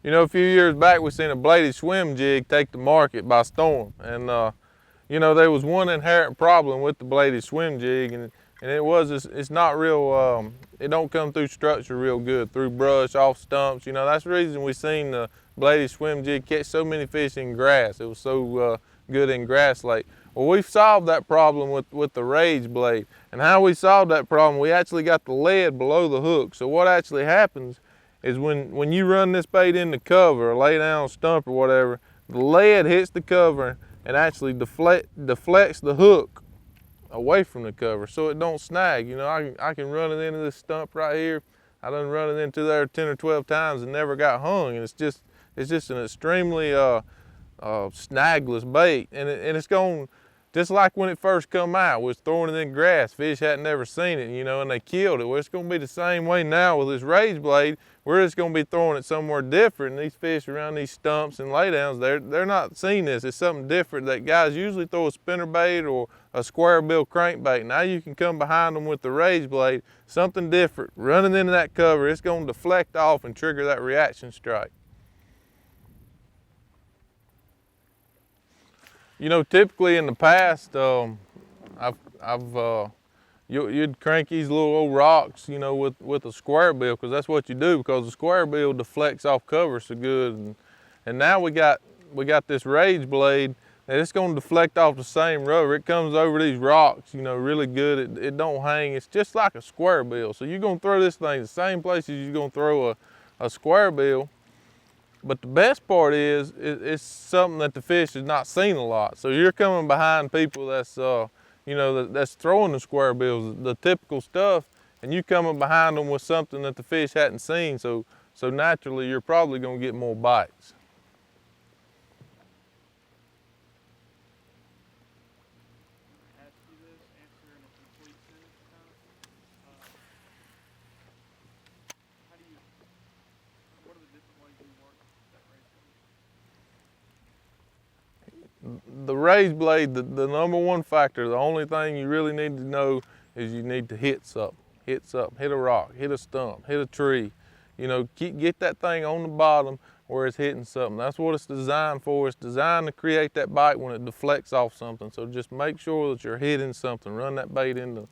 You know, a few years back we seen a bladed swim jig take the market by storm, and you know, there was one inherent problem with the bladed swim jig, and it's not real, it don't come through structure real good, through brush, off stumps. You know, that's the reason we seen the bladed swim jig catch so many fish in grass. It was so good in grass lake. Well, we've solved that problem with the Rage blade. And how we solved that problem, we actually got the lead below the hook. So what actually happens is when you run this bait in the cover, or lay down a stump or whatever, the lead hits the cover and actually deflects the hook away from the cover so it don't snag. You know, I can run it into this stump right here. I done run it into there 10 or 12 times and never got hung. And it's just an extremely snagless bait. And it's going, just like when it first come out, was throwing it in grass. Fish hadn't never seen it, you know, and they killed it. Well, it's gonna be the same way now with this Rage blade. We're just gonna be throwing it somewhere different. And these fish around these stumps and laydowns, they're not seeing this. It's something different that guys usually throw a spinnerbait or a square bill crankbait. Now you can come behind them with the Rage blade, something different, running into that cover. It's gonna deflect off and trigger that reaction strike. You know, typically in the past, you'd crank these little old rocks, you know, with a square bill, because that's what you do, because the square bill deflects off cover so good. And now we got this Rage blade, and it's going to deflect off the same rubber. It comes over these rocks, you know, really good. It don't hang. It's just like a square bill. So you're going to throw this thing the same places you're going to throw a square bill. But the best part is, it's something that the fish has not seen a lot. So you're coming behind people that's, you know, that's throwing the square bills, the typical stuff, and you coming behind them with something that the fish hadn't seen. So naturally, you're probably gonna get more bites. The Rage blade, the number one factor, the only thing you really need to know is you need to hit something. Hit something, hit a rock, hit a stump, hit a tree. You know, get that thing on the bottom where it's hitting something. That's what it's designed for. It's designed to create that bite when it deflects off something. So just make sure that you're hitting something. Run that bait into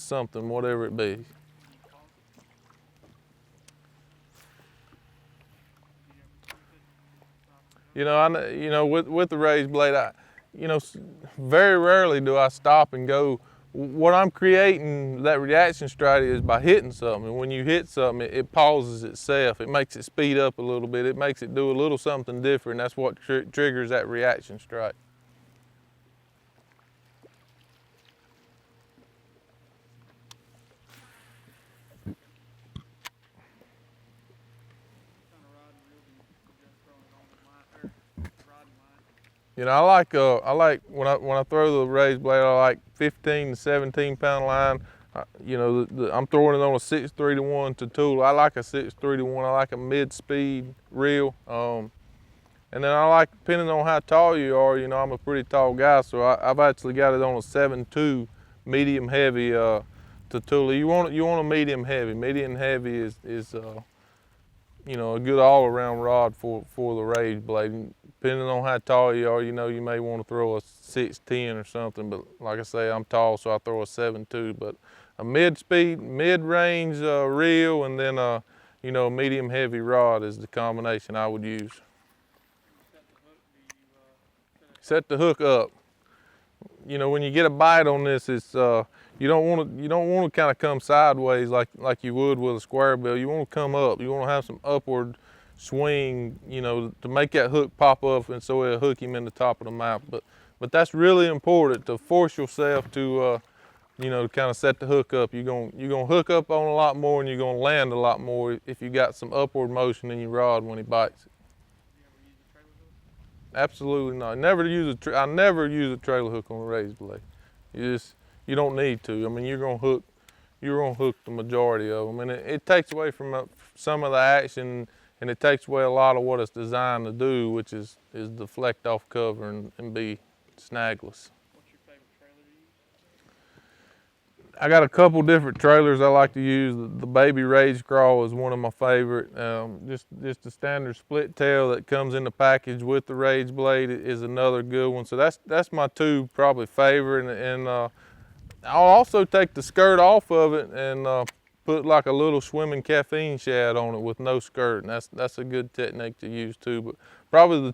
something, whatever it be. You know, with the Rage blade, you know, very rarely do I stop and go. What I'm creating, that reaction strategy, is by hitting something. And when you hit something, it pauses itself. It makes it speed up a little bit. It makes it do a little something different. That's what triggers that reaction strike. You know, I like when I throw the Rage blade, I like 15 to 17 pound line. You know, I'm throwing it on a 6-3-1 to tool. I like a 6-3-1. I like a mid-speed reel. And then I like, depending on how tall you are, you know, I'm a pretty tall guy, so I've actually got it on a 7-2 medium heavy to tool. You want a medium heavy. Medium heavy is you know, a good all-around rod for the Rage blade. Depending on how tall you are, you know, you may want to throw a 6-10 or something, but like I say, I'm tall, so I throw a 7-2. But a mid-speed, mid-range reel, and then you know, a medium-heavy rod is the combination I would use. Set the hook up. You know, when you get a bite on this, it's you don't want to kind of come sideways like you would with a square bill. You want to come up. You want to have some upward swing, you know, to make that hook pop up, and so it'll hook him in the top of the mouth. But that's really important, to force yourself to you know, to kind of set the hook up. You're gonna hook up on a lot more, and you're gonna land a lot more if you got some upward motion in your rod when he bites it. Absolutely not. I never use a trailer hook on a Rage blade. You don't need to. I mean, you're gonna hook the majority of them, and it takes away from some of the action, and it takes away a lot of what it's designed to do, which is deflect off cover and be snagless. What's your favorite trailer I got a couple different trailers I like to use. The baby Rage Crawl is one of my favorite. Just the standard split tail that comes in the package with the Rage blade is another good one. So that's my two probably favorite. And I'll also take the skirt off of it and put like a little swimming caffeine shad on it with no skirt, and that's a good technique to use too. But probably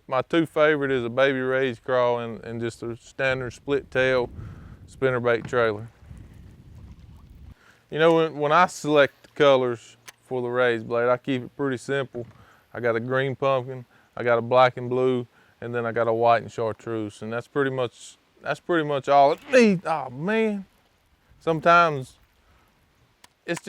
my two favorite is a baby Rage Crawl and just a standard split tail spinnerbait trailer. You know, when I select the colors for the Rage blade, I keep it pretty simple. I got a green pumpkin, I got a black and blue, and then I got a white and chartreuse, and that's pretty much all it needs. Oh man, sometimes it's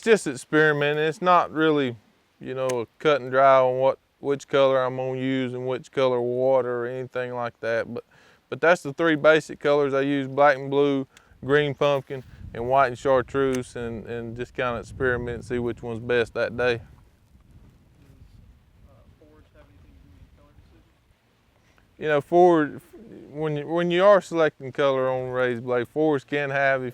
just experimenting. It's not really, you know, a cut and dry on which color I'm gonna use and which color water or anything like that. But that's the three basic colors I use: black and blue, green pumpkin, and white and chartreuse, and just kind of experiment and see which one's best that day. Does forage have anything to do with color decision? You know, when you are selecting color on raised blade, forage can have, if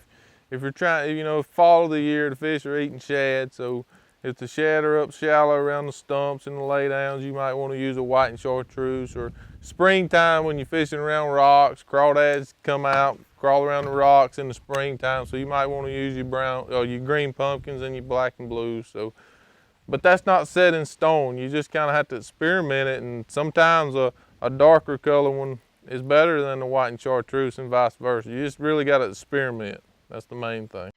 you're trying, you know, fall of the year, the fish are eating shad, so if the shad are up shallow around the stumps and the laydowns, you might want to use a white and chartreuse. Or springtime, when you're fishing around rocks, crawdads come out, crawl around the rocks in the springtime, so you might want to use your brown or your green pumpkins and your black and blues. So, but that's not set in stone. You just kind of have to experiment it, and sometimes a darker color one is better than the white and chartreuse and vice versa. You just really got to experiment. That's the main thing.